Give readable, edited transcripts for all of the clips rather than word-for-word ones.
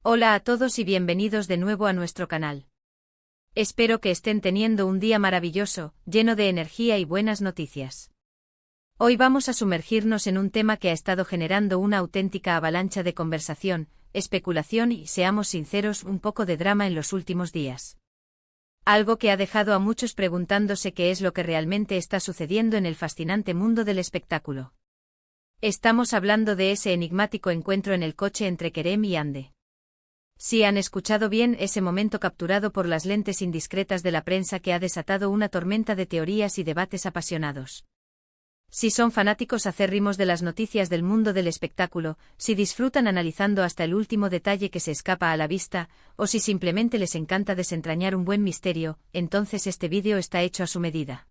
Hola a todos y bienvenidos de nuevo a nuestro canal. Espero que estén teniendo un día maravilloso, lleno de energía y buenas noticias. Hoy vamos a sumergirnos en un tema que ha estado generando una auténtica avalancha de conversación, especulación y, seamos sinceros, un poco de drama en los últimos días. Algo que ha dejado a muchos preguntándose qué es lo que realmente está sucediendo en el fascinante mundo del espectáculo. Estamos hablando de ese enigmático encuentro en el coche entre Kerem y Hande. Si han escuchado bien, ese momento capturado por las lentes indiscretas de la prensa que ha desatado una tormenta de teorías y debates apasionados. Si son fanáticos acérrimos de las noticias del mundo del espectáculo, si disfrutan analizando hasta el último detalle que se escapa a la vista, o si simplemente les encanta desentrañar un buen misterio, entonces este vídeo está hecho a su medida.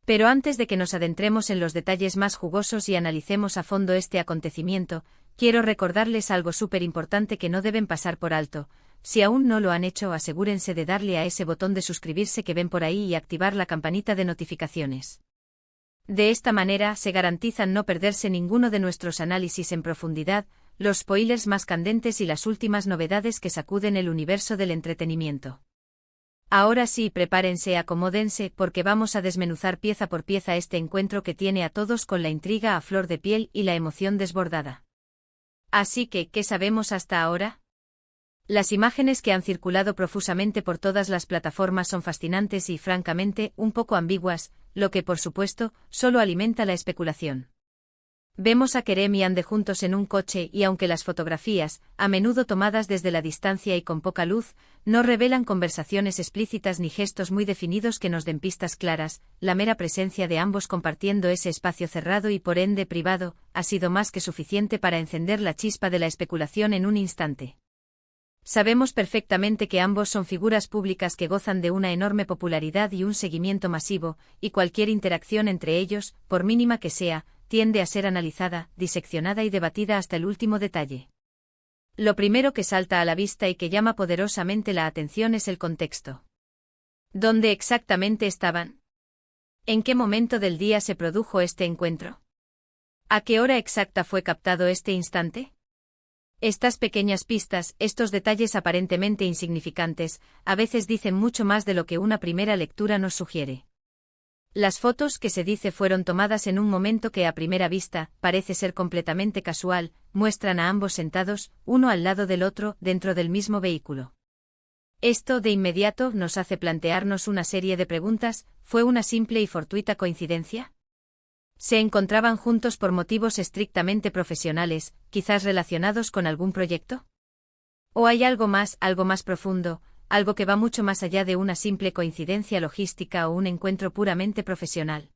Pero antes de que nos adentremos en los detalles más jugosos y analicemos a fondo este acontecimiento, quiero recordarles algo súper importante que no deben pasar por alto. Si aún no lo han hecho, asegúrense de darle a ese botón de suscribirse que ven por ahí y activar la campanita de notificaciones. De esta manera se garantizan no perderse ninguno de nuestros análisis en profundidad, los spoilers más candentes y las últimas novedades que sacuden el universo del entretenimiento. Ahora sí, prepárense, acomódense, porque vamos a desmenuzar pieza por pieza este encuentro que tiene a todos con la intriga a flor de piel y la emoción desbordada. Así que, ¿qué sabemos hasta ahora? Las imágenes que han circulado profusamente por todas las plataformas son fascinantes y, francamente, un poco ambiguas, lo que, por supuesto, solo alimenta la especulación. Vemos a Kerem y Hande juntos en un coche y aunque las fotografías, a menudo tomadas desde la distancia y con poca luz, no revelan conversaciones explícitas ni gestos muy definidos que nos den pistas claras, la mera presencia de ambos compartiendo ese espacio cerrado y por ende privado, ha sido más que suficiente para encender la chispa de la especulación en un instante. Sabemos perfectamente que ambos son figuras públicas que gozan de una enorme popularidad y un seguimiento masivo, y cualquier interacción entre ellos, por mínima que sea, tiende a ser analizada, diseccionada y debatida hasta el último detalle. Lo primero que salta a la vista y que llama poderosamente la atención es el contexto. ¿Dónde exactamente estaban? ¿En qué momento del día se produjo este encuentro? ¿A qué hora exacta fue captado este instante? Estas pequeñas pistas, estos detalles aparentemente insignificantes, a veces dicen mucho más de lo que una primera lectura nos sugiere. Las fotos que se dice fueron tomadas en un momento que a primera vista parece ser completamente casual, muestran a ambos sentados, uno al lado del otro, dentro del mismo vehículo. Esto de inmediato nos hace plantearnos una serie de preguntas. ¿Fue una simple y fortuita coincidencia? ¿Se encontraban juntos por motivos estrictamente profesionales, quizás relacionados con algún proyecto? ¿O hay algo más profundo? Algo que va mucho más allá de una simple coincidencia logística o un encuentro puramente profesional.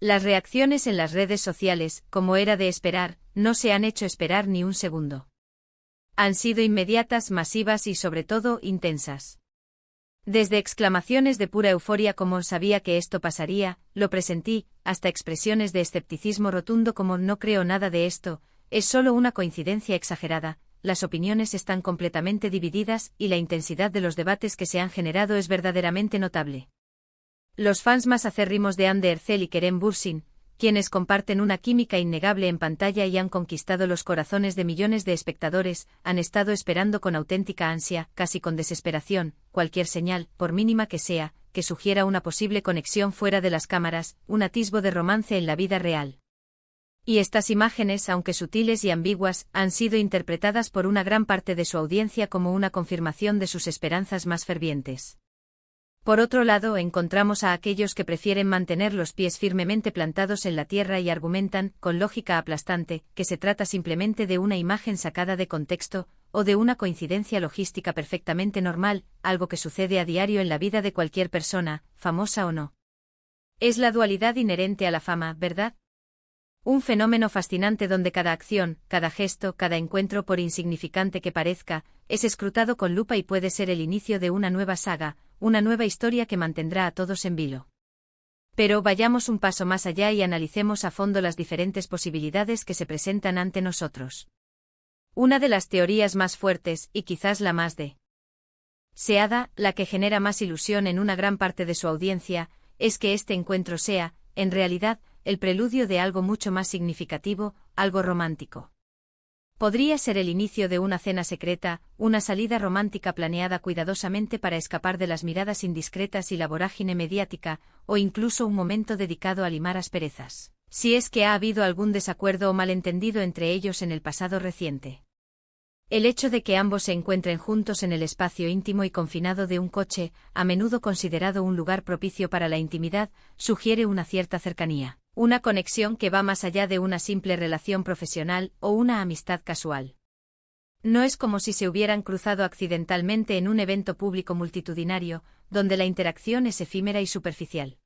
Las reacciones en las redes sociales, como era de esperar, no se han hecho esperar ni un segundo. Han sido inmediatas, masivas y sobre todo, intensas. Desde exclamaciones de pura euforia como «sabía que esto pasaría, lo presentí», hasta expresiones de escepticismo rotundo como «no creo nada de esto, es solo una coincidencia exagerada». Las opiniones están completamente divididas y la intensidad de los debates que se han generado es verdaderamente notable. Los fans más acérrimos de Hande Erçel y Kerem Bürsin, quienes comparten una química innegable en pantalla y han conquistado los corazones de millones de espectadores, han estado esperando con auténtica ansia, casi con desesperación, cualquier señal, por mínima que sea, que sugiera una posible conexión fuera de las cámaras, un atisbo de romance en la vida real. Y estas imágenes, aunque sutiles y ambiguas, han sido interpretadas por una gran parte de su audiencia como una confirmación de sus esperanzas más fervientes. Por otro lado, encontramos a aquellos que prefieren mantener los pies firmemente plantados en la tierra y argumentan, con lógica aplastante, que se trata simplemente de una imagen sacada de contexto, o de una coincidencia logística perfectamente normal, algo que sucede a diario en la vida de cualquier persona, famosa o no. Es la dualidad inherente a la fama, ¿verdad? Un fenómeno fascinante donde cada acción, cada gesto, cada encuentro, por insignificante que parezca, es escrutado con lupa y puede ser el inicio de una nueva saga, una nueva historia que mantendrá a todos en vilo. Pero vayamos un paso más allá y analicemos a fondo las diferentes posibilidades que se presentan ante nosotros. Una de las teorías más fuertes, y quizás la más deseada, la que genera más ilusión en una gran parte de su audiencia, es que este encuentro sea, en realidad, el preludio de algo mucho más significativo, algo romántico. Podría ser el inicio de una cena secreta, una salida romántica planeada cuidadosamente para escapar de las miradas indiscretas y la vorágine mediática, o incluso un momento dedicado a limar asperezas, si es que ha habido algún desacuerdo o malentendido entre ellos en el pasado reciente. El hecho de que ambos se encuentren juntos en el espacio íntimo y confinado de un coche, a menudo considerado un lugar propicio para la intimidad, sugiere una cierta cercanía, una conexión que va más allá de una simple relación profesional o una amistad casual. No es como si se hubieran cruzado accidentalmente en un evento público multitudinario, donde la interacción es efímera y superficial.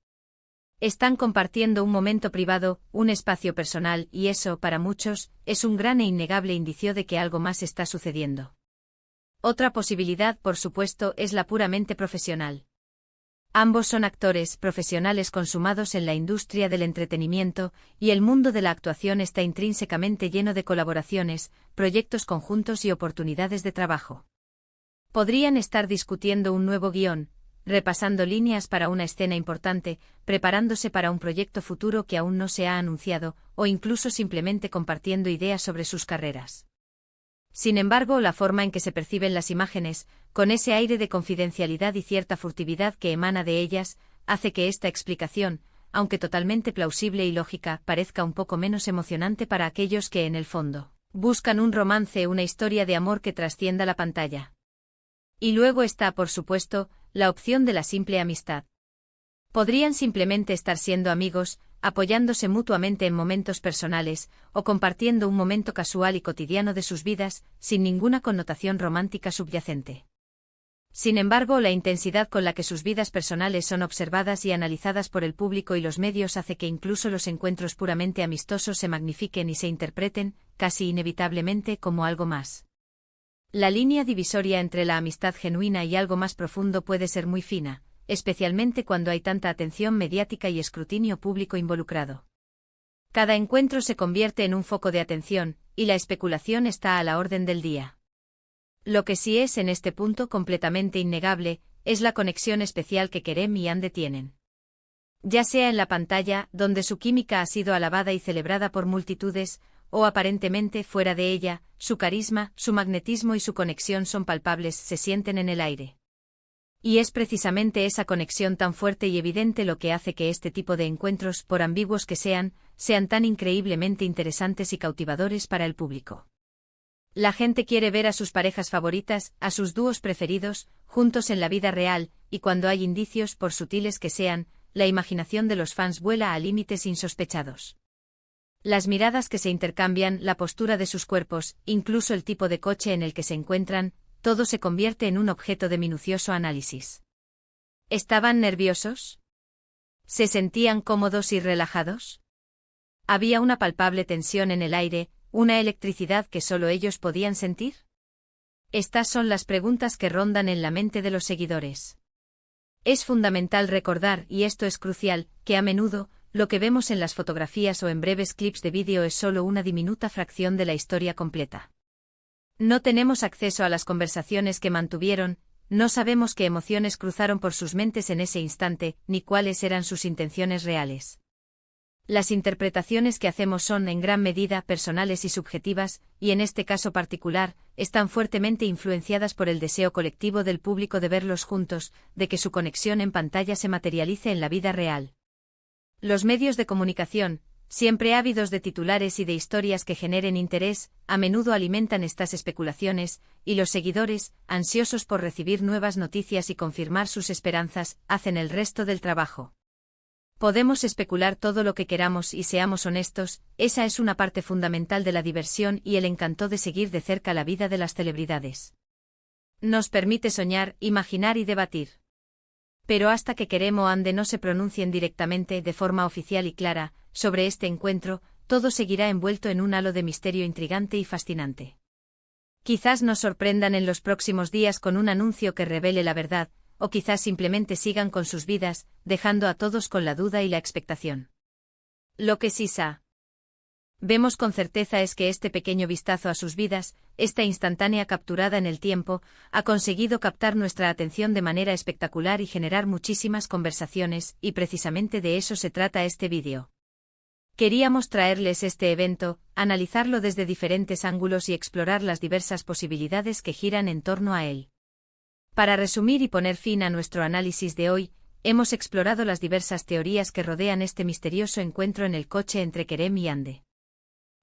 Están compartiendo un momento privado, un espacio personal, y eso, para muchos, es un gran e innegable indicio de que algo más está sucediendo. Otra posibilidad, por supuesto, es la puramente profesional. Ambos son actores profesionales consumados en la industria del entretenimiento, y el mundo de la actuación está intrínsecamente lleno de colaboraciones, proyectos conjuntos y oportunidades de trabajo. Podrían estar discutiendo un nuevo guión, repasando líneas para una escena importante, preparándose para un proyecto futuro que aún no se ha anunciado, o incluso simplemente compartiendo ideas sobre sus carreras. Sin embargo, la forma en que se perciben las imágenes, con ese aire de confidencialidad y cierta furtividad que emana de ellas, hace que esta explicación, aunque totalmente plausible y lógica, parezca un poco menos emocionante para aquellos que, en el fondo, buscan un romance, una historia de amor que trascienda la pantalla. Y luego está, por supuesto, la opción de la simple amistad. Podrían simplemente estar siendo amigos, apoyándose mutuamente en momentos personales, o compartiendo un momento casual y cotidiano de sus vidas, sin ninguna connotación romántica subyacente. Sin embargo, la intensidad con la que sus vidas personales son observadas y analizadas por el público y los medios hace que incluso los encuentros puramente amistosos se magnifiquen y se interpreten, casi inevitablemente, como algo más. La línea divisoria entre la amistad genuina y algo más profundo puede ser muy fina, especialmente cuando hay tanta atención mediática y escrutinio público involucrado. Cada encuentro se convierte en un foco de atención, y la especulación está a la orden del día. Lo que sí es en este punto completamente innegable, es la conexión especial que Kerem y Hande tienen. Ya sea en la pantalla, donde su química ha sido alabada y celebrada por multitudes, o aparentemente fuera de ella, su carisma, su magnetismo y su conexión son palpables, se sienten en el aire. Y es precisamente esa conexión tan fuerte y evidente lo que hace que este tipo de encuentros, por ambiguos que sean tan increíblemente interesantes y cautivadores para el público. La gente quiere ver a sus parejas favoritas, a sus dúos preferidos, juntos en la vida real, y cuando hay indicios, por sutiles que sean, la imaginación de los fans vuela a límites insospechados. Las miradas que se intercambian, la postura de sus cuerpos, incluso el tipo de coche en el que se encuentran, todo se convierte en un objeto de minucioso análisis. ¿Estaban nerviosos? ¿Se sentían cómodos y relajados? ¿Había una palpable tensión en el aire, una electricidad que solo ellos podían sentir? Estas son las preguntas que rondan en la mente de los seguidores. Es fundamental recordar, y esto es crucial, que a menudo, lo que vemos en las fotografías o en breves clips de vídeo es solo una diminuta fracción de la historia completa. No tenemos acceso a las conversaciones que mantuvieron, no sabemos qué emociones cruzaron por sus mentes en ese instante, ni cuáles eran sus intenciones reales. Las interpretaciones que hacemos son en gran medida personales y subjetivas, y en este caso particular, están fuertemente influenciadas por el deseo colectivo del público de verlos juntos, de que su conexión en pantalla se materialice en la vida real. Los medios de comunicación, siempre ávidos de titulares y de historias que generen interés, a menudo alimentan estas especulaciones, y los seguidores, ansiosos por recibir nuevas noticias y confirmar sus esperanzas, hacen el resto del trabajo. Podemos especular todo lo que queramos y seamos honestos, esa es una parte fundamental de la diversión y el encanto de seguir de cerca la vida de las celebridades. Nos permite soñar, imaginar y debatir. Pero hasta que Kerem o Hande no se pronuncien directamente, de forma oficial y clara, sobre este encuentro, todo seguirá envuelto en un halo de misterio intrigante y fascinante. Quizás nos sorprendan en los próximos días con un anuncio que revele la verdad, o quizás simplemente sigan con sus vidas, dejando a todos con la duda y la expectación. Lo que sí vemos con certeza es que este pequeño vistazo a sus vidas, esta instantánea capturada en el tiempo, ha conseguido captar nuestra atención de manera espectacular y generar muchísimas conversaciones, y precisamente de eso se trata este vídeo. Queríamos traerles este evento, analizarlo desde diferentes ángulos y explorar las diversas posibilidades que giran en torno a él. Para resumir y poner fin a nuestro análisis de hoy, hemos explorado las diversas teorías que rodean este misterioso encuentro en el coche entre Kerem y Hande.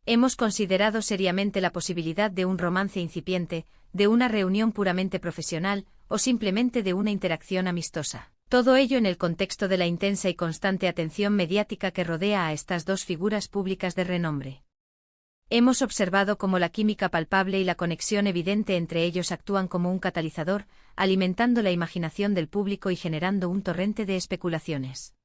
Hemos considerado seriamente la posibilidad de un romance incipiente, de una reunión puramente profesional, o simplemente de una interacción amistosa. Todo ello en el contexto de la intensa y constante atención mediática que rodea a estas dos figuras públicas de renombre. Hemos observado cómo la química palpable y la conexión evidente entre ellos actúan como un catalizador, alimentando la imaginación del público y generando un torrente de especulaciones.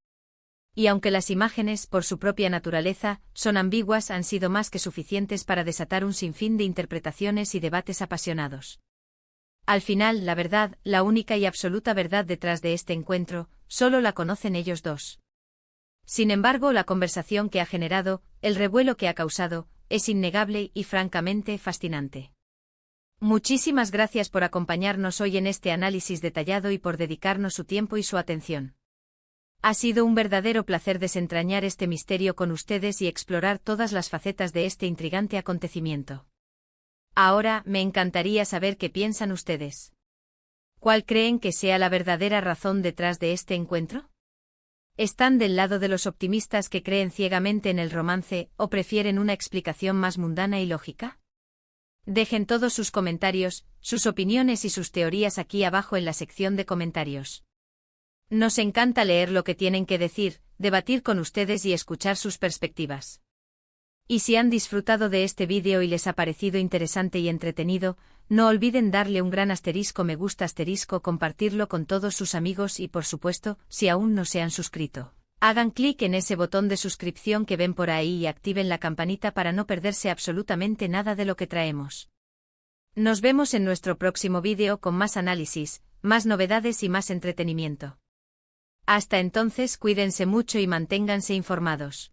Y aunque las imágenes, por su propia naturaleza, son ambiguas, han sido más que suficientes para desatar un sinfín de interpretaciones y debates apasionados. Al final, la verdad, la única y absoluta verdad detrás de este encuentro, solo la conocen ellos dos. Sin embargo, la conversación que ha generado, el revuelo que ha causado, es innegable y francamente fascinante. Muchísimas gracias por acompañarnos hoy en este análisis detallado y por dedicarnos su tiempo y su atención. Ha sido un verdadero placer desentrañar este misterio con ustedes y explorar todas las facetas de este intrigante acontecimiento. Ahora, me encantaría saber qué piensan ustedes. ¿Cuál creen que sea la verdadera razón detrás de este encuentro? ¿Están del lado de los optimistas que creen ciegamente en el romance, o prefieren una explicación más mundana y lógica? Dejen todos sus comentarios, sus opiniones y sus teorías aquí abajo en la sección de comentarios. Nos encanta leer lo que tienen que decir, debatir con ustedes y escuchar sus perspectivas. Y si han disfrutado de este vídeo y les ha parecido interesante y entretenido, no olviden darle un gran asterisco me gusta asterisco compartirlo con todos sus amigos y por supuesto, si aún no se han suscrito, hagan clic en ese botón de suscripción que ven por ahí y activen la campanita para no perderse absolutamente nada de lo que traemos. Nos vemos en nuestro próximo vídeo con más análisis, más novedades y más entretenimiento. Hasta entonces cuídense mucho y manténganse informados.